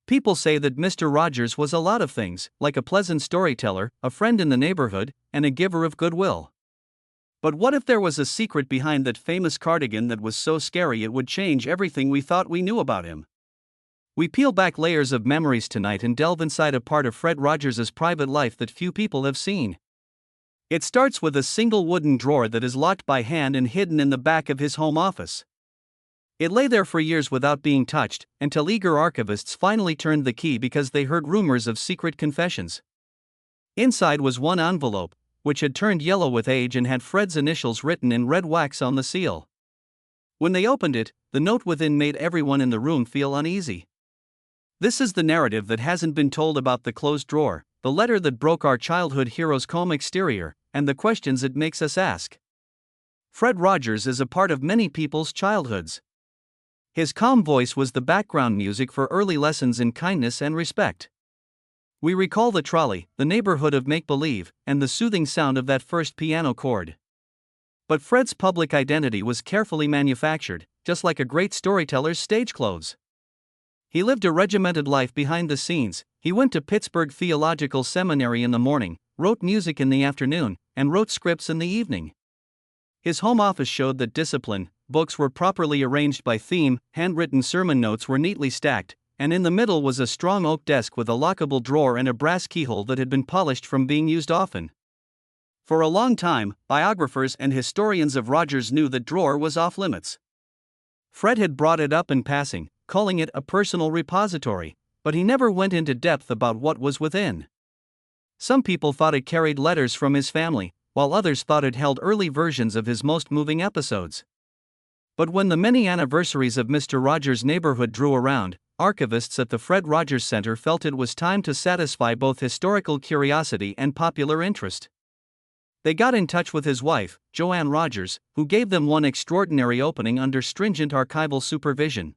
People say that Mr. Rogers was a lot of things, like a pleasant storyteller, a friend in the neighborhood, and a giver of goodwill. But what if there was a secret behind that famous cardigan that was so scary it would change everything we thought we knew about him? We peel back layers of memories tonight and delve inside a part of Fred Rogers's private life that few people have seen. It starts with a single wooden drawer that is locked by hand and hidden in the back of his home office. It lay there for years without being touched, until eager archivists finally turned the key because they heard rumors of secret confessions. Inside was one envelope, which had turned yellow with age and had Fred's initials written in red wax on the seal. When they opened it, the note within made everyone in the room feel uneasy. This is the narrative that hasn't been told about the closed drawer, the letter that broke our childhood hero's calm exterior, and the questions it makes us ask. Fred Rogers is a part of many people's childhoods. His calm voice was the background music for early lessons in kindness and respect. We recall the trolley, the neighborhood of make-believe, and the soothing sound of that first piano chord. But Fred's public identity was carefully manufactured, just like a great storyteller's stage clothes. He lived a regimented life behind the scenes. He went to Pittsburgh Theological Seminary in the morning, wrote music in the afternoon, and wrote scripts in the evening. His home office showed that discipline, books were properly arranged by theme, handwritten sermon notes were neatly stacked, and in the middle was a strong oak desk with a lockable drawer and a brass keyhole that had been polished from being used often. For a long time, biographers and historians of Rogers knew that drawer was off limits. Fred had brought it up in passing, calling it a personal repository, but he never went into depth about what was within. Some people thought it carried letters from his family, while others thought it held early versions of his most moving episodes. But when the many anniversaries of Mr. Rogers' neighborhood drew around, archivists at the Fred Rogers Center felt it was time to satisfy both historical curiosity and popular interest. They got in touch with his wife, Joanne Rogers, who gave them one extraordinary opening under stringent archival supervision.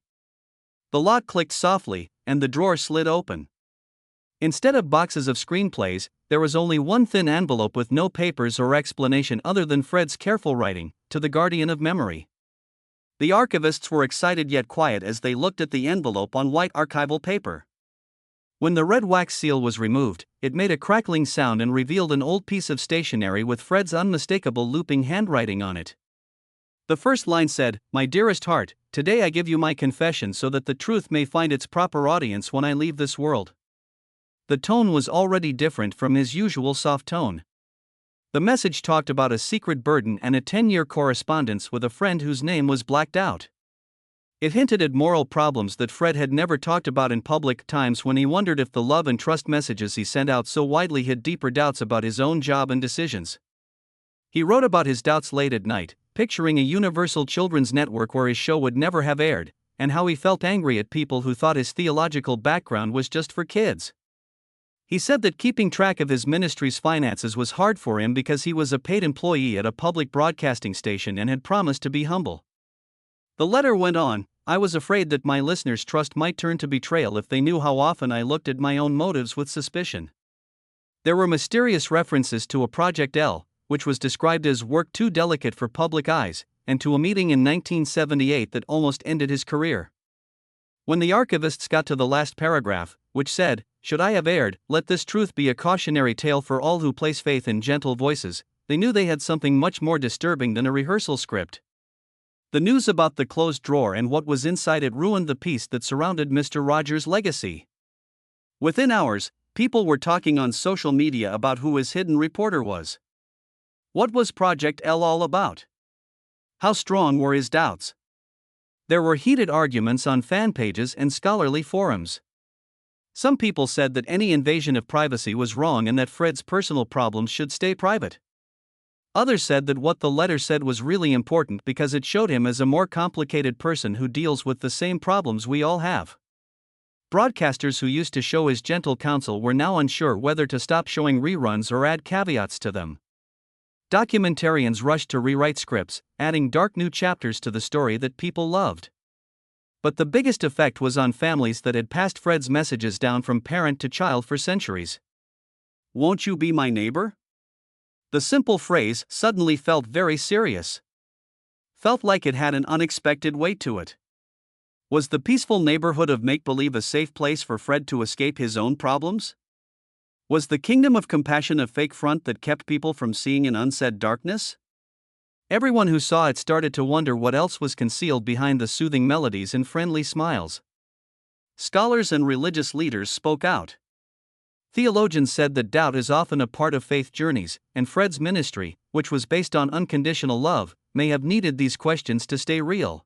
The lock clicked softly, and the drawer slid open. Instead of boxes of screenplays, there was only one thin envelope with no papers or explanation other than Fred's careful writing, "To the guardian of memory." The archivists were excited yet quiet as they looked at the envelope on white archival paper. When the red wax seal was removed, it made a crackling sound and revealed an old piece of stationery with Fred's unmistakable looping handwriting on it. The first line said, "My dearest heart, today I give you my confession so that the truth may find its proper audience when I leave this world." The tone was already different from his usual soft tone. The message talked about a secret burden and a 10-year correspondence with a friend whose name was blacked out. It hinted at moral problems that Fred had never talked about in public, times when he wondered if the love and trust messages he sent out so widely hid deeper doubts about his own job and decisions. He wrote about his doubts late at night, picturing a universal children's network where his show would never have aired, and how he felt angry at people who thought his theological background was just for kids. He said that keeping track of his ministry's finances was hard for him because he was a paid employee at a public broadcasting station and had promised to be humble. The letter went on, "I was afraid that my listeners' trust might turn to betrayal if they knew how often I looked at my own motives with suspicion." There were mysterious references to a Project L, which was described as work too delicate for public eyes, and to a meeting in 1978 that almost ended his career. When the archivists got to the last paragraph, which said, "Should I have erred, let this truth be a cautionary tale for all who place faith in gentle voices," they knew they had something much more disturbing than a rehearsal script. The news about the closed drawer and what was inside it ruined the peace that surrounded Mr. Rogers' legacy. Within hours, people were talking on social media about who his hidden reporter was. What was Project L all about? How strong were his doubts? There were heated arguments on fan pages and scholarly forums. Some people said that any invasion of privacy was wrong and that Fred's personal problems should stay private. Others said that what the letter said was really important because it showed him as a more complicated person who deals with the same problems we all have. Broadcasters who used to show his gentle counsel were now unsure whether to stop showing reruns or add caveats to them. Documentarians rushed to rewrite scripts, adding dark new chapters to the story that people loved. But the biggest effect was on families that had passed Fred's messages down from parent to child for centuries. "Won't you be my neighbor?" The simple phrase suddenly felt very serious. Felt like it had an unexpected weight to it. Was the peaceful neighborhood of make-believe a safe place for Fred to escape his own problems? Was the kingdom of compassion a fake front that kept people from seeing an unsaid darkness? Everyone who saw it started to wonder what else was concealed behind the soothing melodies and friendly smiles. Scholars and religious leaders spoke out. Theologians said that doubt is often a part of faith journeys, and Fred's ministry, which was based on unconditional love, may have needed these questions to stay real.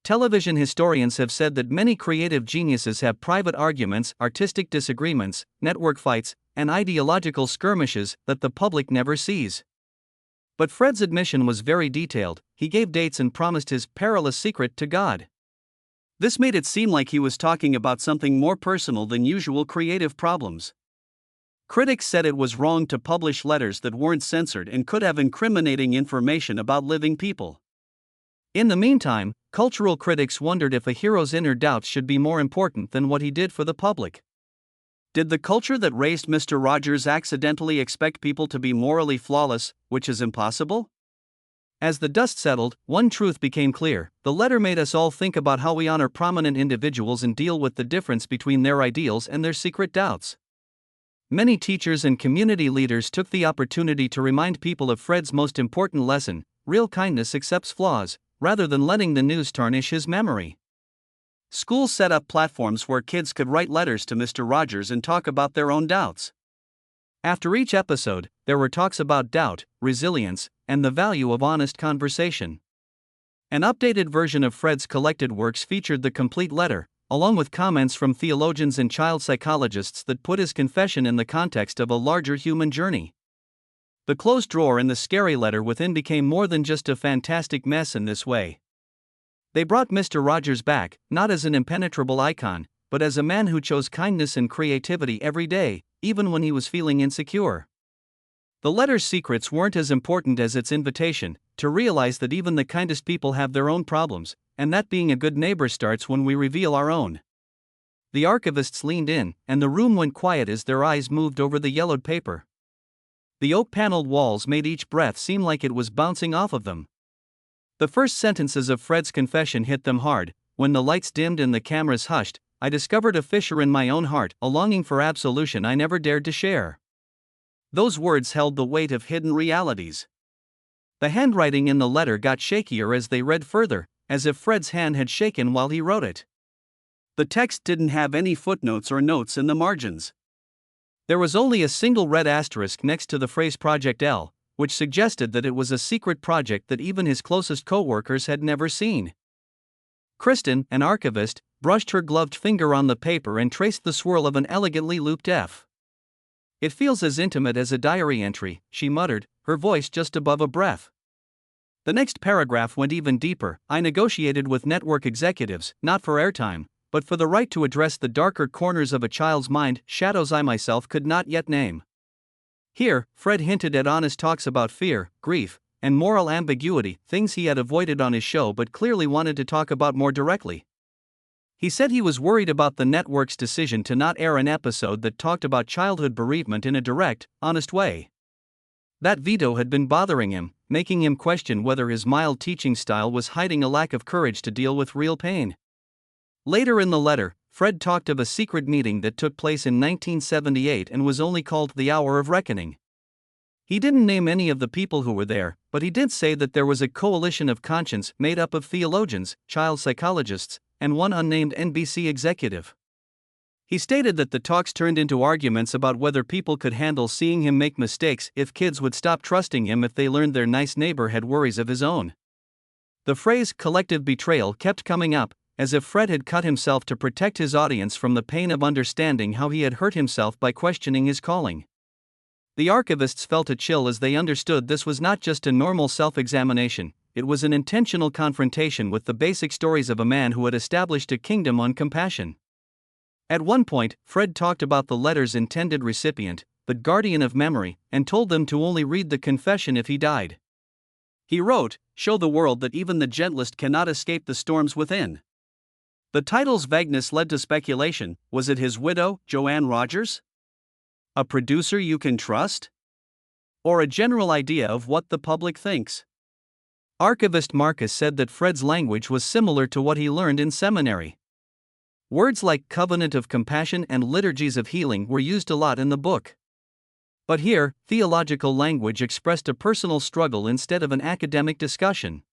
Television historians have said that many creative geniuses have private arguments, artistic disagreements, network fights, and ideological skirmishes that the public never sees. But Fred's admission was very detailed. He gave dates and promised his perilous secret to God. This made it seem like he was talking about something more personal than usual creative problems. Critics said it was wrong to publish letters that weren't censored and could have incriminating information about living people. In the meantime, cultural critics wondered if a hero's inner doubts should be more important than what he did for the public. Did the culture that raised Mr. Rogers accidentally expect people to be morally flawless, which is impossible? As the dust settled, one truth became clear: the letter made us all think about how we honor prominent individuals and deal with the difference between their ideals and their secret doubts. Many teachers and community leaders took the opportunity to remind people of Fred's most important lesson: real kindness accepts flaws, rather than letting the news tarnish his memory. Schools set up platforms where kids could write letters to Mr. Rogers and talk about their own doubts. After each episode, there were talks about doubt, resilience, and the value of honest conversation. An updated version of Fred's collected works featured the complete letter, along with comments from theologians and child psychologists that put his confession in the context of a larger human journey. The closed drawer and the scary letter within became more than just a fantastic mess in this way. They brought Mr. Rogers back, not as an impenetrable icon, but as a man who chose kindness and creativity every day, even when he was feeling insecure. The letter's secrets weren't as important as its invitation, to realize that even the kindest people have their own problems, and that being a good neighbor starts when we reveal our own. The archivists leaned in, and the room went quiet as their eyes moved over the yellowed paper. The oak-paneled walls made each breath seem like it was bouncing off of them. The first sentences of Fred's confession hit them hard. When the lights dimmed and the cameras hushed, I discovered a fissure in my own heart, a longing for absolution I never dared to share. Those words held the weight of hidden realities. The handwriting in the letter got shakier as they read further, as if Fred's hand had shaken while he wrote it. The text didn't have any footnotes or notes in the margins. There was only a single red asterisk next to the phrase Project L, which suggested that it was a secret project that even his closest co-workers had never seen. Kristen, an archivist, brushed her gloved finger on the paper and traced the swirl of an elegantly looped F. "It feels as intimate as a diary entry," she muttered, her voice just above a breath. The next paragraph went even deeper. "I negotiated with network executives, not for airtime, but for the right to address the darker corners of a child's mind, shadows I myself could not yet name." Here, Fred hinted at honest talks about fear, grief, and moral ambiguity, things he had avoided on his show but clearly wanted to talk about more directly. He said he was worried about the network's decision to not air an episode that talked about childhood bereavement in a direct, honest way. That veto had been bothering him, making him question whether his mild teaching style was hiding a lack of courage to deal with real pain. Later in the letter, Fred talked of a secret meeting that took place in 1978 and was only called the Hour of Reckoning. He didn't name any of the people who were there, but he did say that there was a coalition of conscience made up of theologians, child psychologists, and one unnamed NBC executive. He stated that the talks turned into arguments about whether people could handle seeing him make mistakes, if kids would stop trusting him if they learned their nice neighbor had worries of his own. The phrase collective betrayal kept coming up, as if Fred had cut himself to protect his audience from the pain of understanding how he had hurt himself by questioning his calling. The archivists felt a chill as they understood this was not just a normal self-examination, it was an intentional confrontation with the basic stories of a man who had established a kingdom on compassion. At one point, Fred talked about the letter's intended recipient, the guardian of memory, and told them to only read the confession if he died. He wrote, "Show the world that even the gentlest cannot escape the storms within." The title's vagueness led to speculation. Was it his widow, Joanne Rogers? A producer you can trust? Or a general idea of what the public thinks? Archivist Marcus said that Fred's language was similar to what he learned in seminary. Words like covenant of compassion and liturgies of healing were used a lot in the book. But here, theological language expressed a personal struggle instead of an academic discussion.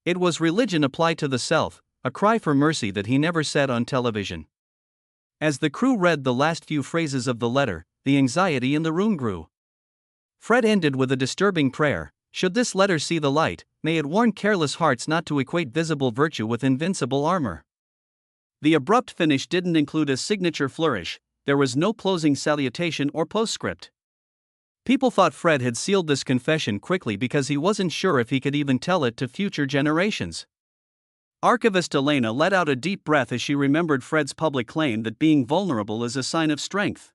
It was religion applied to the self, a cry for mercy that he never said on television. As the crew read the last few phrases of the letter, the anxiety in the room grew. Fred ended with a disturbing prayer: "Should this letter see the light, may it warn careless hearts not to equate visible virtue with invincible armor." The abrupt finish didn't include a signature flourish. There was no closing salutation or postscript. People thought Fred had sealed this confession quickly because he wasn't sure if he could even tell it to future generations. Archivist Elena let out a deep breath as she remembered Fred's public claim that being vulnerable is a sign of strength.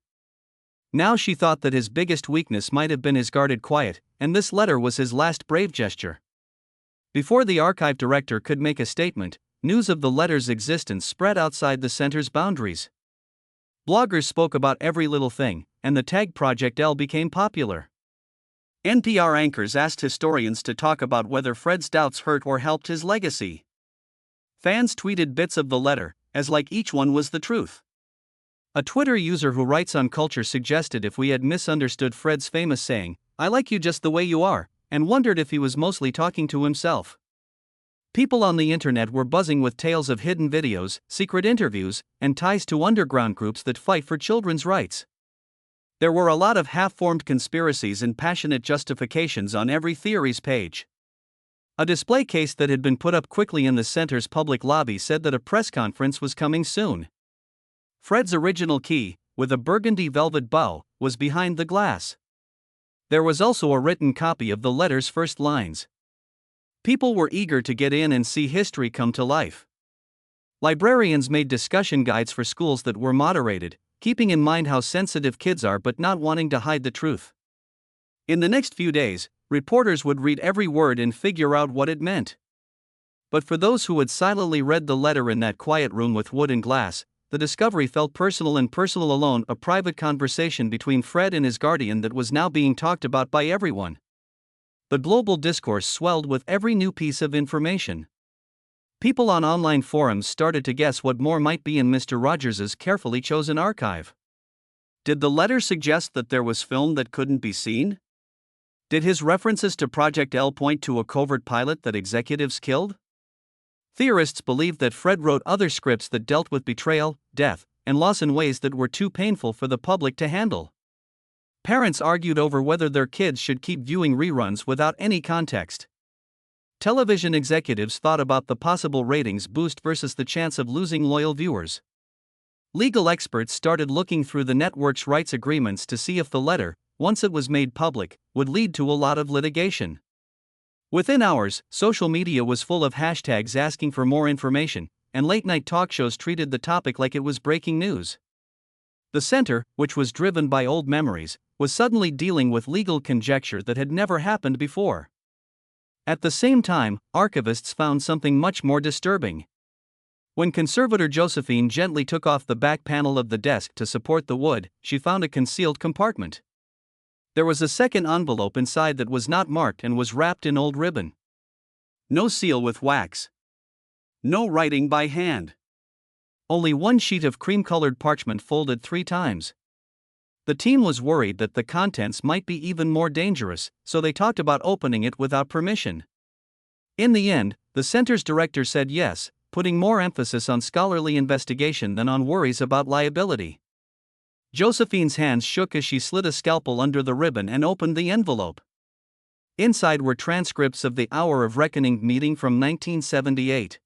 Now she thought that his biggest weakness might have been his guarded quiet, and this letter was his last brave gesture. Before the archive director could make a statement, news of the letter's existence spread outside the center's boundaries. Bloggers spoke about every little thing, and the tag Project L became popular. NPR anchors asked historians to talk about whether Fred's doubts hurt or helped his legacy. Fans tweeted bits of the letter, as like each one was the truth. A Twitter user who writes on culture suggested if we had misunderstood Fred's famous saying, "I like you just the way you are," and wondered if he was mostly talking to himself. People on the internet were buzzing with tales of hidden videos, secret interviews, and ties to underground groups that fight for children's rights. There were a lot of half-formed conspiracies and passionate justifications on every theory's page. A display case that had been put up quickly in the center's public lobby said that a press conference was coming soon. Fred's original key, with a burgundy velvet bow, was behind the glass. There was also a written copy of the letter's first lines. People were eager to get in and see history come to life. Librarians made discussion guides for schools that were moderated, keeping in mind how sensitive kids are but not wanting to hide the truth. In the next few days, reporters would read every word and figure out what it meant. But for those who had silently read the letter in that quiet room with wood and glass, the discovery felt personal, and personal alone, a private conversation between Fred and his guardian that was now being talked about by everyone. The global discourse swelled with every new piece of information. People on online forums started to guess what more might be in Mr. Rogers's carefully chosen archive. Did the letter suggest that there was film that couldn't be seen? Did his references to Project L point to a covert pilot that executives killed? Theorists believed that Fred wrote other scripts that dealt with betrayal, death, and loss in ways that were too painful for the public to handle. Parents argued over whether their kids should keep viewing reruns without any context. Television executives thought about the possible ratings boost versus the chance of losing loyal viewers. Legal experts started looking through the network's rights agreements to see if the letter, once it was made public, would lead to a lot of litigation. Within hours, social media was full of hashtags asking for more information, and late-night talk shows treated the topic like it was breaking news. The center, which was driven by old memories, was suddenly dealing with legal conjecture that had never happened before. At the same time, archivists found something much more disturbing. When conservator Josephine gently took off the back panel of the desk to support the wood, she found a concealed compartment. There was a second envelope inside that was not marked and was wrapped in old ribbon. No seal with wax. No writing by hand. Only one sheet of cream-colored parchment folded 3 times. The team was worried that the contents might be even more dangerous, so they talked about opening it without permission. In the end, the center's director said yes, putting more emphasis on scholarly investigation than on worries about liability. Josephine's hands shook as she slid a scalpel under the ribbon and opened the envelope. Inside were transcripts of the Hour of Reckoning meeting from 1978.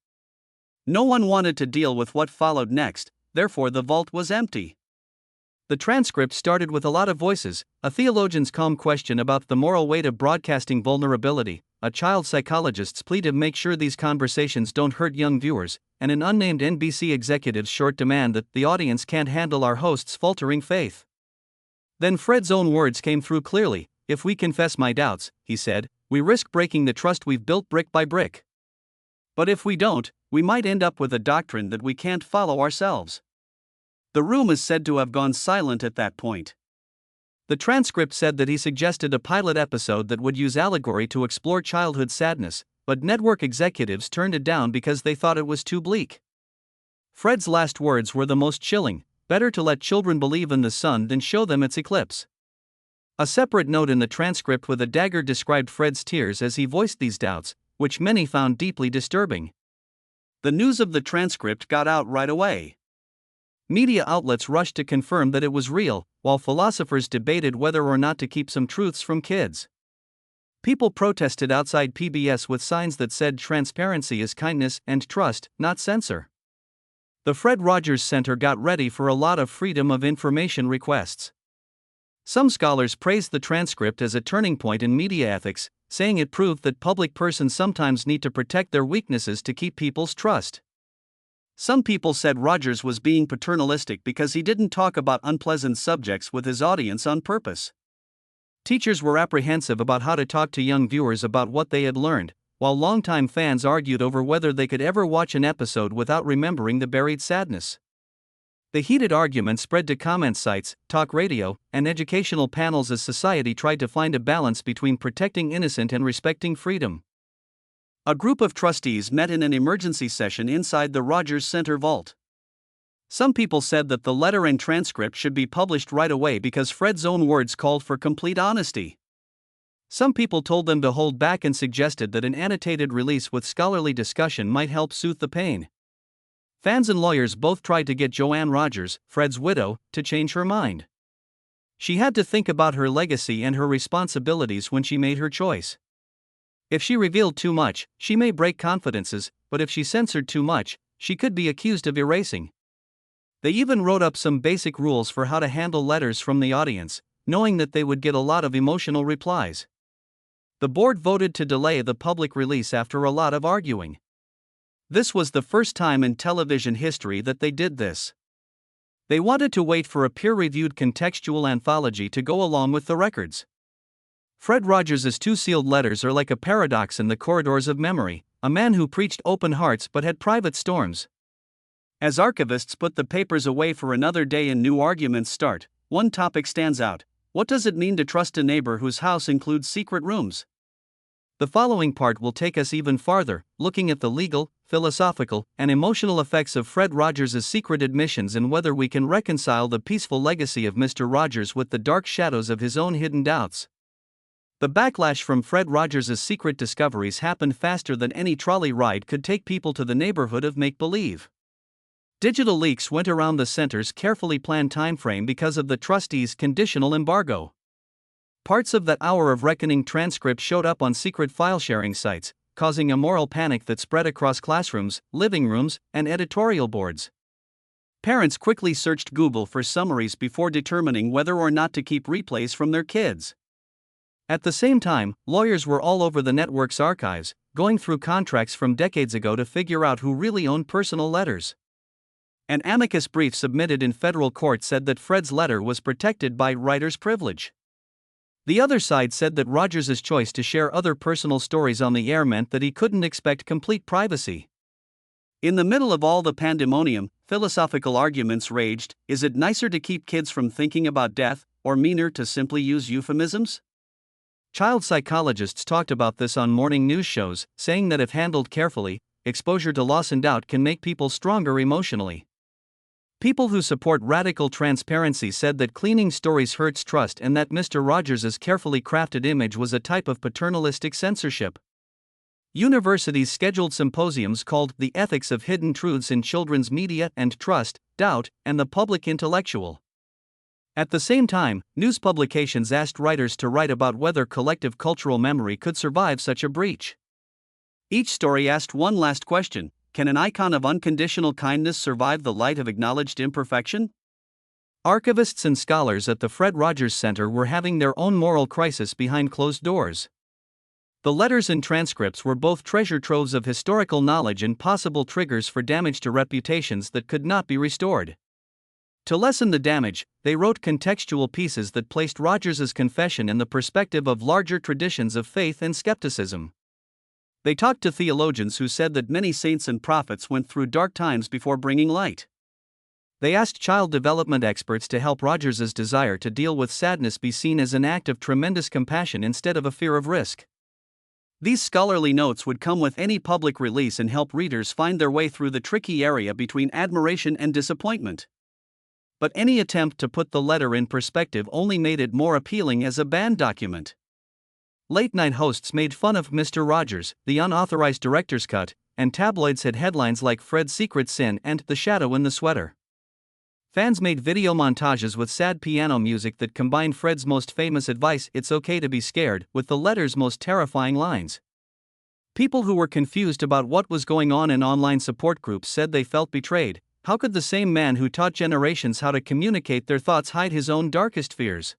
No one wanted to deal with what followed next, therefore the vault was empty. The transcript started with a lot of voices, a theologian's calm question about the moral weight of broadcasting vulnerability, a child psychologist's plea to make sure these conversations don't hurt young viewers, and an unnamed NBC executive's short demand that the audience can't handle our host's faltering faith. Then Fred's own words came through clearly. "If we confess my doubts," he said, "we risk breaking the trust we've built brick by brick. But if we don't, we might end up with a doctrine that we can't follow ourselves." The room is said to have gone silent at that point. The transcript said that he suggested a pilot episode that would use allegory to explore childhood sadness, but network executives turned it down because they thought it was too bleak. Fred's last words were the most chilling: better to let children believe in the sun than show them its eclipse. A separate note in the transcript with a dagger described Fred's tears as he voiced these doubts, which many found deeply disturbing. The news of the transcript got out right away. Media outlets rushed to confirm that it was real, while philosophers debated whether or not to keep some truths from kids. People protested outside PBS with signs that said transparency is kindness and trust, not censor. The Fred Rogers Center got ready for a lot of freedom of information requests. Some scholars praised the transcript as a turning point in media ethics, saying it proved that public persons sometimes need to protect their weaknesses to keep people's trust. Some people said Rogers was being paternalistic because he didn't talk about unpleasant subjects with his audience on purpose. Teachers were apprehensive about how to talk to young viewers about what they had learned, while longtime fans argued over whether they could ever watch an episode without remembering the buried sadness. The heated argument spread to comment sites, talk radio, and educational panels as society tried to find a balance between protecting innocent and respecting freedom. A group of trustees met in an emergency session inside the Rogers Center vault. Some people said that the letter and transcript should be published right away because Fred's own words called for complete honesty. Some people told them to hold back and suggested that an annotated release with scholarly discussion might help soothe the pain. Fans and lawyers both tried to get Joanne Rogers, Fred's widow, to change her mind. She had to think about her legacy and her responsibilities when she made her choice. If she revealed too much, she may break confidences, but if she censored too much, she could be accused of erasing. They even wrote up some basic rules for how to handle letters from the audience, knowing that they would get a lot of emotional replies. The board voted to delay the public release after a lot of arguing. This was the first time in television history that they did this. They wanted to wait for a peer-reviewed contextual anthology to go along with the records. Fred Rogers' two sealed letters are like a paradox in the corridors of memory, a man who preached open hearts but had private storms. As archivists put the papers away for another day and new arguments start, one topic stands out: what does it mean to trust a neighbor whose house includes secret rooms? The following part will take us even farther, looking at the legal, philosophical, and emotional effects of Fred Rogers' secret admissions and whether we can reconcile the peaceful legacy of Mr. Rogers with the dark shadows of his own hidden doubts. The backlash from Fred Rogers' secret discoveries happened faster than any trolley ride could take people to the neighborhood of make-believe. Digital leaks went around the center's carefully planned timeframe because of the trustees' conditional embargo. Parts of that hour of reckoning transcript showed up on secret file-sharing sites, causing a moral panic that spread across classrooms, living rooms, and editorial boards. Parents quickly searched Google for summaries before determining whether or not to keep replays from their kids. At the same time, lawyers were all over the network's archives, going through contracts from decades ago to figure out who really owned personal letters. An amicus brief submitted in federal court said that Fred's letter was protected by writer's privilege. The other side said that Rogers' choice to share other personal stories on the air meant that he couldn't expect complete privacy. In the middle of all the pandemonium, philosophical arguments raged: is it nicer to keep kids from thinking about death, or meaner to simply use euphemisms? Child psychologists talked about this on morning news shows, saying that if handled carefully, exposure to loss and doubt can make people stronger emotionally. People who support radical transparency said that cleaning stories hurts trust and that Mr. Rogers' carefully crafted image was a type of paternalistic censorship. Universities scheduled symposiums called The Ethics of Hidden Truths in Children's Media and Trust, Doubt, and the Public Intellectual. At the same time, news publications asked writers to write about whether collective cultural memory could survive such a breach. Each story asked one last question: can an icon of unconditional kindness survive the light of acknowledged imperfection? Archivists and scholars at the Fred Rogers Center were having their own moral crisis behind closed doors. The letters and transcripts were both treasure troves of historical knowledge and possible triggers for damage to reputations that could not be restored. To lessen the damage, they wrote contextual pieces that placed Rogers' confession in the perspective of larger traditions of faith and skepticism. They talked to theologians who said that many saints and prophets went through dark times before bringing light. They asked child development experts to help Rogers' desire to deal with sadness be seen as an act of tremendous compassion instead of a fear of risk. These scholarly notes would come with any public release and help readers find their way through the tricky area between admiration and disappointment. But any attempt to put the letter in perspective only made it more appealing as a banned document. Late-night hosts made fun of Mr. Rogers, the unauthorized director's cut, and tabloids had headlines like Fred's Secret Sin and The Shadow in the Sweater. Fans made video montages with sad piano music that combined Fred's most famous advice, "It's okay to be scared," with the letter's most terrifying lines. People who were confused about what was going on in online support groups said they felt betrayed. How could the same man who taught generations how to communicate their thoughts hide his own darkest fears?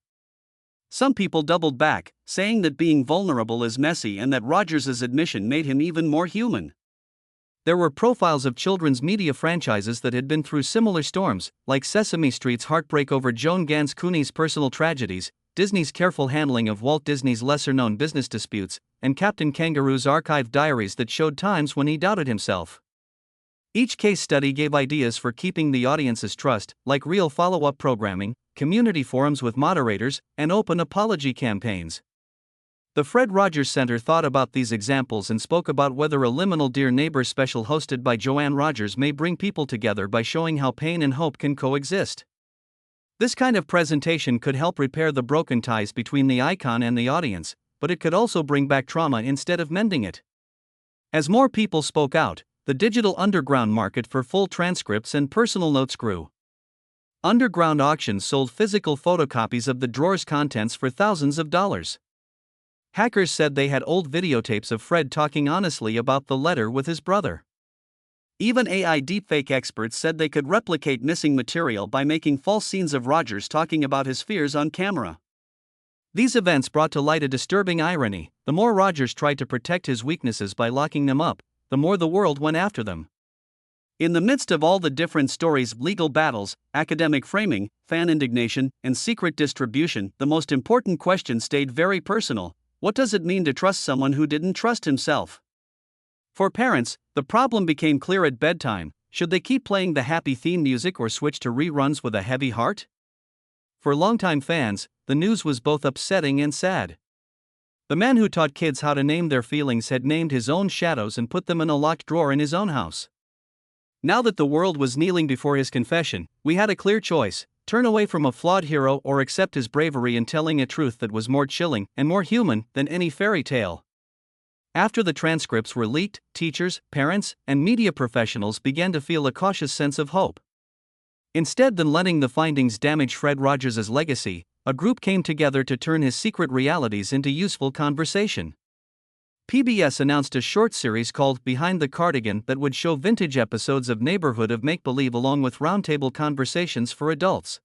Some people doubled back, saying that being vulnerable is messy and that Rogers's admission made him even more human. There were profiles of children's media franchises that had been through similar storms, like Sesame Street's heartbreak over Joan Gans Cooney's personal tragedies, Disney's careful handling of Walt Disney's lesser-known business disputes, and Captain Kangaroo's archived diaries that showed times when he doubted himself. Each case study gave ideas for keeping the audience's trust, like real follow-up programming, community forums with moderators, and open apology campaigns. The Fred Rogers Center thought about these examples and spoke about whether a liminal Dear Neighbor special hosted by Joanne Rogers may bring people together by showing how pain and hope can coexist. This kind of presentation could help repair the broken ties between the icon and the audience, but it could also bring back trauma instead of mending it. As more people spoke out, the digital underground market for full transcripts and personal notes grew. Underground auctions sold physical photocopies of the drawer's contents for thousands of dollars. Hackers said they had old videotapes of Fred talking honestly about the letter with his brother. Even AI deepfake experts said they could replicate missing material by making false scenes of Rogers talking about his fears on camera. These events brought to light a disturbing irony: the more Rogers tried to protect his weaknesses by locking them up, the more the world went after them. In the midst of all the different stories, legal battles, academic framing, fan indignation, and secret distribution, the most important question stayed very personal: what does it mean to trust someone who didn't trust himself? For parents, the problem became clear at bedtime: should they keep playing the happy theme music or switch to reruns with a heavy heart? For longtime fans, the news was both upsetting and sad. The man who taught kids how to name their feelings had named his own shadows and put them in a locked drawer in his own house. Now that the world was kneeling before his confession, we had a clear choice: turn away from a flawed hero or accept his bravery in telling a truth that was more chilling and more human than any fairy tale. After the transcripts were leaked, teachers, parents, and media professionals began to feel a cautious sense of hope. Instead than letting the findings damage Fred Rogers' legacy, a group came together to turn his secret realities into useful conversation. PBS announced a short series called Behind the Cardigan that would show vintage episodes of Neighborhood of Make-Believe along with roundtable conversations for adults.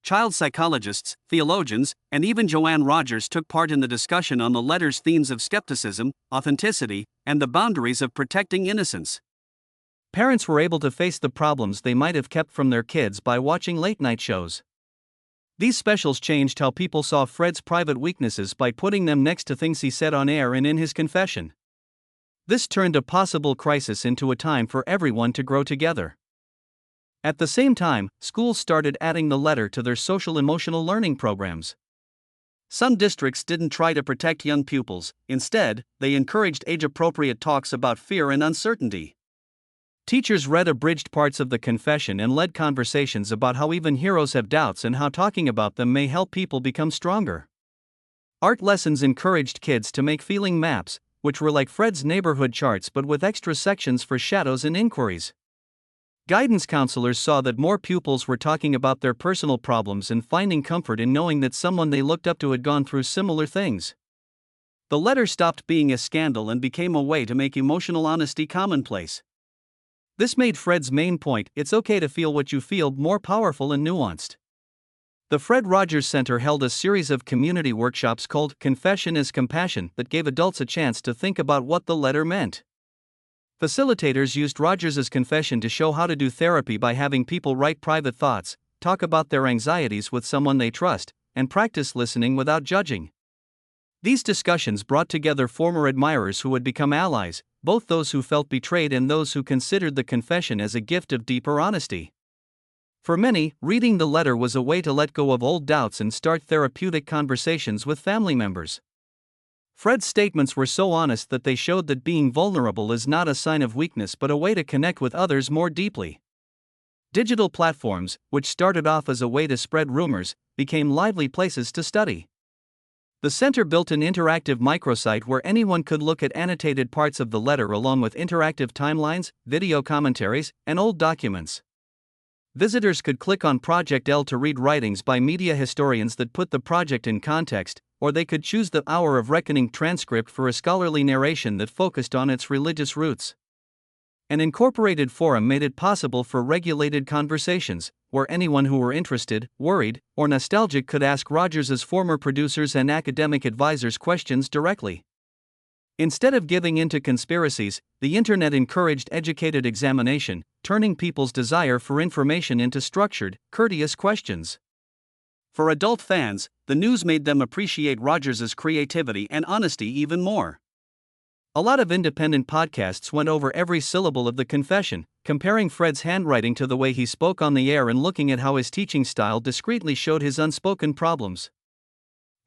Child psychologists, theologians, and even Joanne Rogers took part in the discussion on the letter's themes of skepticism, authenticity, and the boundaries of protecting innocence. Parents were able to face the problems they might have kept from their kids by watching late-night shows. These specials changed how people saw Fred's private weaknesses by putting them next to things he said on air and in his confession. This turned a possible crisis into a time for everyone to grow together. At the same time, schools started adding the letter to their social-emotional learning programs. Some districts didn't try to protect young pupils; instead, they encouraged age-appropriate talks about fear and uncertainty. Teachers read abridged parts of the confession and led conversations about how even heroes have doubts and how talking about them may help people become stronger. Art lessons encouraged kids to make feeling maps, which were like Fred's neighborhood charts but with extra sections for shadows and inquiries. Guidance counselors saw that more pupils were talking about their personal problems and finding comfort in knowing that someone they looked up to had gone through similar things. The letter stopped being a scandal and became a way to make emotional honesty commonplace. This made Fred's main point, "It's okay to feel what you feel," more powerful and nuanced. The Fred Rogers Center held a series of community workshops called Confession is Compassion that gave adults a chance to think about what the letter meant. Facilitators used Rogers' confession to show how to do therapy by having people write private thoughts, talk about their anxieties with someone they trust, and practice listening without judging. These discussions brought together former admirers who had become allies, both those who felt betrayed and those who considered the confession as a gift of deeper honesty. For many, reading the letter was a way to let go of old doubts and start therapeutic conversations with family members. Fred's statements were so honest that they showed that being vulnerable is not a sign of weakness but a way to connect with others more deeply. Digital platforms, which started off as a way to spread rumors, became lively places to study. The center built an interactive microsite where anyone could look at annotated parts of the letter along with interactive timelines, video commentaries, and old documents. Visitors could click on Project L to read writings by media historians that put the project in context, or they could choose the Hour of Reckoning transcript for a scholarly narration that focused on its religious roots. An incorporated forum made it possible for regulated conversations, where anyone who were interested, worried, or nostalgic could ask Rogers's former producers and academic advisors questions directly. Instead of giving in to conspiracies, the internet encouraged educated examination, turning people's desire for information into structured, courteous questions. For adult fans, the news made them appreciate Rogers's creativity and honesty even more. A lot of independent podcasts went over every syllable of the confession, comparing Fred's handwriting to the way he spoke on the air and looking at how his teaching style discreetly showed his unspoken problems.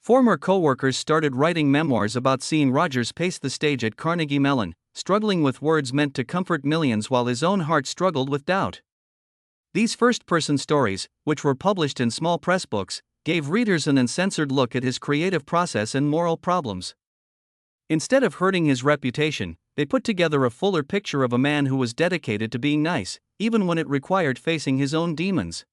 Former co-workers started writing memoirs about seeing Rogers pace the stage at Carnegie Mellon, struggling with words meant to comfort millions while his own heart struggled with doubt. These first-person stories, which were published in small press books, gave readers an uncensored look at his creative process and moral problems. Instead of hurting his reputation, they put together a fuller picture of a man who was dedicated to being nice, even when it required facing his own demons.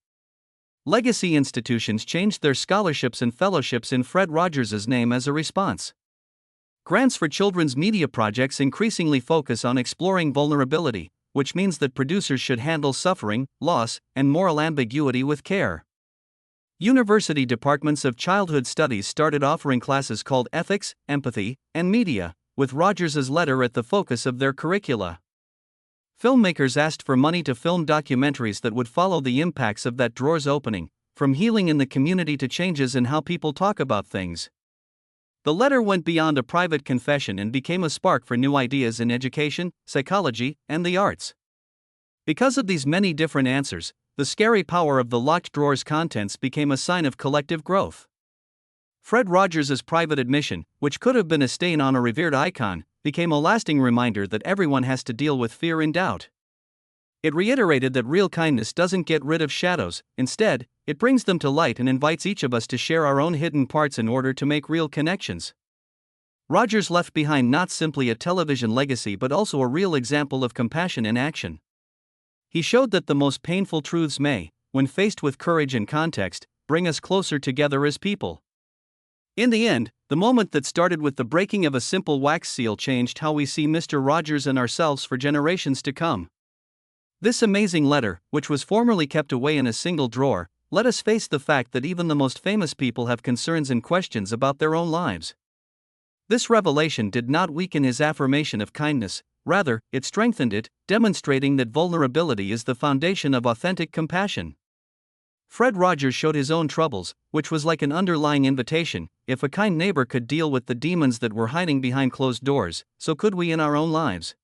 Legacy institutions changed their scholarships and fellowships in Fred Rogers's name as a response. Grants for children's media projects increasingly focus on exploring vulnerability, which means that producers should handle suffering, loss, and moral ambiguity with care. University departments of childhood studies started offering classes called Ethics, Empathy, and Media, with Rogers's letter at the focus of their curricula. Filmmakers asked for money to film documentaries that would follow the impacts of that drawer's opening, from healing in the community to changes in how people talk about things. The letter went beyond a private confession and became a spark for new ideas in education, psychology, and the arts. Because of these many different answers, the scary power of the locked drawer's contents became a sign of collective growth. Fred Rogers's private admission, which could have been a stain on a revered icon, became a lasting reminder that everyone has to deal with fear and doubt. It reiterated that real kindness doesn't get rid of shadows, instead, it brings them to light and invites each of us to share our own hidden parts in order to make real connections. Rogers left behind not simply a television legacy but also a real example of compassion in action. He showed that the most painful truths may, when faced with courage and context, bring us closer together as people. In the end, the moment that started with the breaking of a simple wax seal changed how we see Mr. Rogers and ourselves for generations to come. This amazing letter, which was formerly kept away in a single drawer, let us face the fact that even the most famous people have concerns and questions about their own lives. This revelation did not weaken his affirmation of kindness, rather, it strengthened it, demonstrating that vulnerability is the foundation of authentic compassion. Fred Rogers showed his own troubles, which was like an underlying invitation: if a kind neighbor could deal with the demons that were hiding behind closed doors, so could we in our own lives.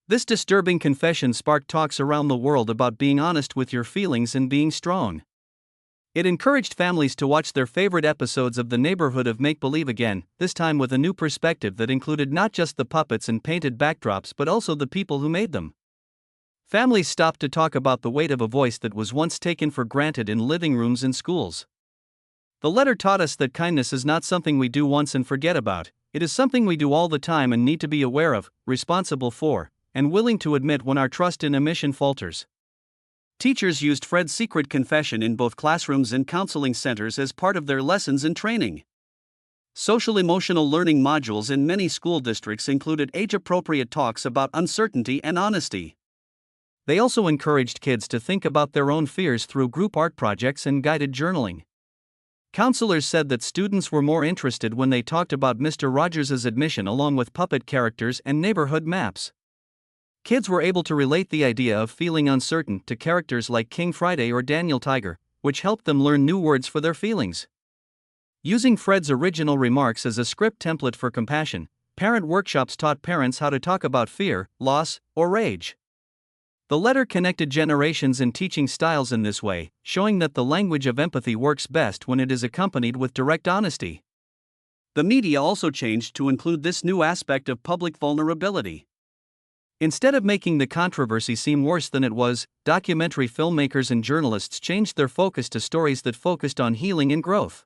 This disturbing confession sparked talks around the world about being honest with your feelings and being strong. It encouraged families to watch their favorite episodes of The Neighborhood of Make-Believe again, this time with a new perspective that included not just the puppets and painted backdrops but also the people who made them. Families stopped to talk about the weight of a voice that was once taken for granted in living rooms and schools. The letter taught us that kindness is not something we do once and forget about, it is something we do all the time and need to be aware of, responsible for, and willing to admit when our trust in a mission falters. Teachers used Fred's secret confession in both classrooms and counseling centers as part of their lessons and training. Social-emotional learning modules in many school districts included age-appropriate talks about uncertainty and honesty. They also encouraged kids to think about their own fears through group art projects and guided journaling. Counselors said that students were more interested when they talked about Mr. Rogers's admission along with puppet characters and neighborhood maps. Kids were able to relate the idea of feeling uncertain to characters like King Friday or Daniel Tiger, which helped them learn new words for their feelings. Using Fred's original remarks as a script template for compassion, parent workshops taught parents how to talk about fear, loss, or rage. The letter connected generations and teaching styles in this way, showing that the language of empathy works best when it is accompanied with direct honesty. The media also changed to include this new aspect of public vulnerability. Instead of making the controversy seem worse than it was, documentary filmmakers and journalists changed their focus to stories that focused on healing and growth.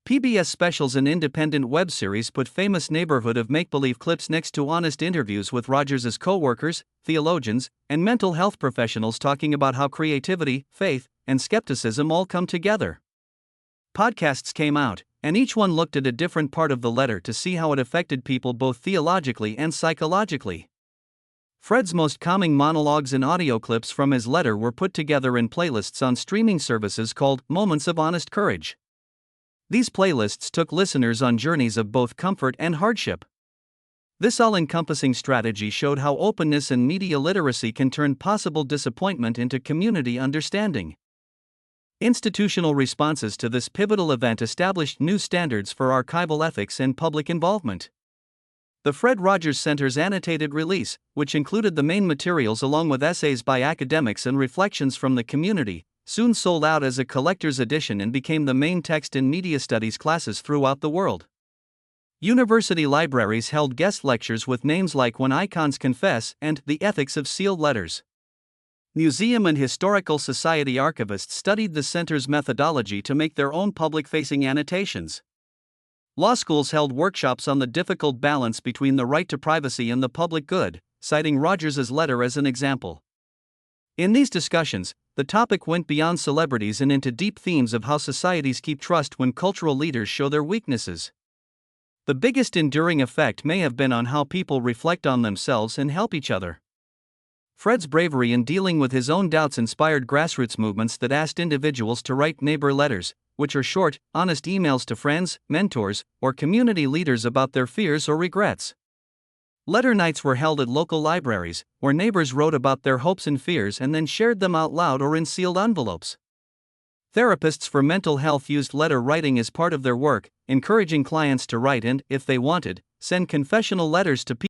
PBS specials and independent web series put famous neighborhood of make-believe clips next to honest interviews with Rogers' co-workers, theologians, and mental health professionals talking about how creativity, faith, and skepticism all come together. Podcasts came out, and each one looked at a different part of the letter to see how it affected people both theologically and psychologically. Fred's most calming monologues and audio clips from his letter were put together in playlists on streaming services called Moments of Honest Courage. These playlists took listeners on journeys of both comfort and hardship. This all-encompassing strategy showed how openness and media literacy can turn possible disappointment into community understanding. Institutional responses to this pivotal event established new standards for archival ethics and public involvement. The Fred Rogers Center's annotated release, which included the main materials along with essays by academics and reflections from the community, soon sold out as a collector's edition and became the main text in media studies classes throughout the world. University libraries held guest lectures with names like When Icons Confess and The Ethics of Sealed Letters. Museum and Historical Society archivists studied the center's methodology to make their own public-facing annotations. Law schools held workshops on the difficult balance between the right to privacy and the public good, citing Rogers' letter as an example. In these discussions, the topic went beyond celebrities and into deep themes of how societies keep trust when cultural leaders show their weaknesses. The biggest enduring effect may have been on how people reflect on themselves and help each other. Fred's bravery in dealing with his own doubts inspired grassroots movements that asked individuals to write neighbor letters, which are short, honest emails to friends, mentors, or community leaders about their fears or regrets. Letter nights were held at local libraries, where neighbors wrote about their hopes and fears and then shared them out loud or in sealed envelopes. Therapists for mental health used letter writing as part of their work, encouraging clients to write and, if they wanted, send confessional letters to people